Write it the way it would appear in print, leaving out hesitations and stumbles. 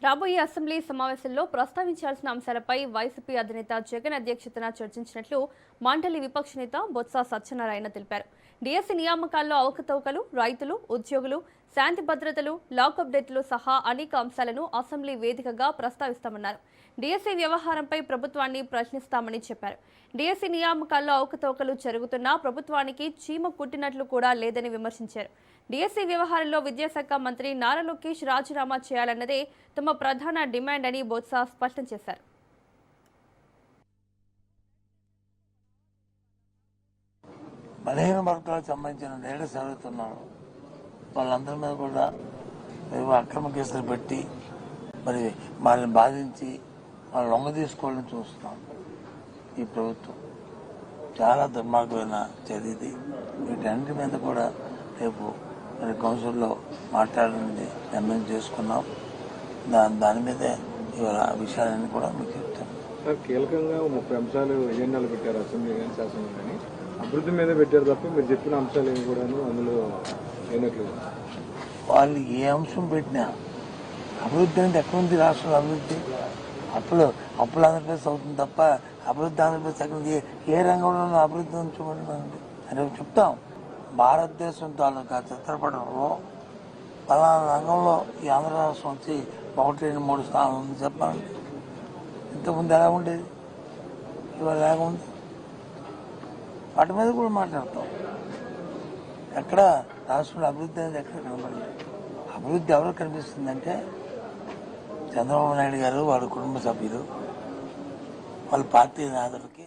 రాబోయే అసెంబ్లీ సమావేశంలో ప్రస్తావించాల్సిన అంశాలపై వైసీపీ అధినేత జగన్ అధ్యక్షతన చర్చించినట్లు మండలి విపక్ష నేత బొత్స సత్యనారాయణ తెలిపారు. డిఎస్సీ నియామకాల్లో అవకతవకలు, రైతులు, ఉద్యోగులు, శాంతి భద్రతలు, లాకప్ డెత్లు సహా అనేక అంశాలను అసెంబ్లీ వేదికగా ప్రస్తావిస్తామన్నారు. డిఎస్సీ వ్యవహారంపై ప్రభుత్వాన్ని ప్రశ్నిస్తామని చెప్పారు. డిఎస్సీ నియామకాల్లో అవకతవకలు జరుగుతున్నా ప్రభుత్వానికి చీమ కుట్టినట్లు కూడా లేదని విమర్శించారు. డిఎస్సీ వ్యవహారంలో విద్యాశాఖ మంత్రి నారా లోకేష్ రాజీనామా చేయాలన్నదే తమ ప్రధాన డిమాండ్ అని బొత్స స్పష్టం చేశారు. బలహీన వర్గాలకు సంబంధించిన లీడర్స్ ఎవరుతున్నారు వాళ్ళందరి మీద కూడా అక్రమ కేసులు పెట్టి మరి వాళ్ళని బాధించి వాళ్ళు లొంగ తీసుకోవాలని చూస్తున్నాం. ఈ ప్రభుత్వం చాలా దుర్మార్గమైన చర్య ఇది. వీటన్నిటి మీద కూడా రేపు మరి కౌన్సిల్లో మాట్లాడాలని నిర్ణయం చేసుకున్నాం. దాని మీదే ఇవాళ విషయాలన్నీ కూడా మీకు చెప్తాను. సార్, కీలకంగా 30 అంశాలు ఎజెండాలు పెట్టారు అసెంబ్లీ కానీ శాసనం కానీ. అభివృద్ధి మీద పెట్టారు తప్ప మీరు చెప్పిన అంశాలు ఏమి కూడా అందులో అయినట్లేదు. వాళ్ళు ఏ అంశం పెట్టినా అభివృద్ధి అంటే ఎక్కడుంది? రాష్ట్రంలో అభివృద్ధి అప్పులు ఆంధ్రప్రదేశ్ అవుతుంది తప్ప అభివృద్ధి ఆంధ్రప్రదేశ్ ఎక్కడుంది? ఏ రంగంలో అభివృద్ధి ఉంచబడింది అని చెప్తాం. భారతదేశం తాలూకా చిత్రపటంలో పలానా రంగంలో ఈ ఆంధ్ర రాష్ట్రం వచ్చి 1, 2, 3 స్థానాలు ఉంది చెప్పాలండి. ఇంతకుముందు ఎలా ఉండేది, ఇవాళ ఎలాగ ఉంది? వాటి మీద కూడా మాట్లాడతాం. ఎక్కడ రాష్ట్రంలో అభివృద్ధి అనేది ఎక్కడ కనబడలేదు. అభివృద్ధి ఎవరు కనిపిస్తుందంటే చంద్రబాబు నాయుడు గారు, వాళ్ళ కుటుంబ సభ్యులు, వాళ్ళ పార్టీ నాయకులకి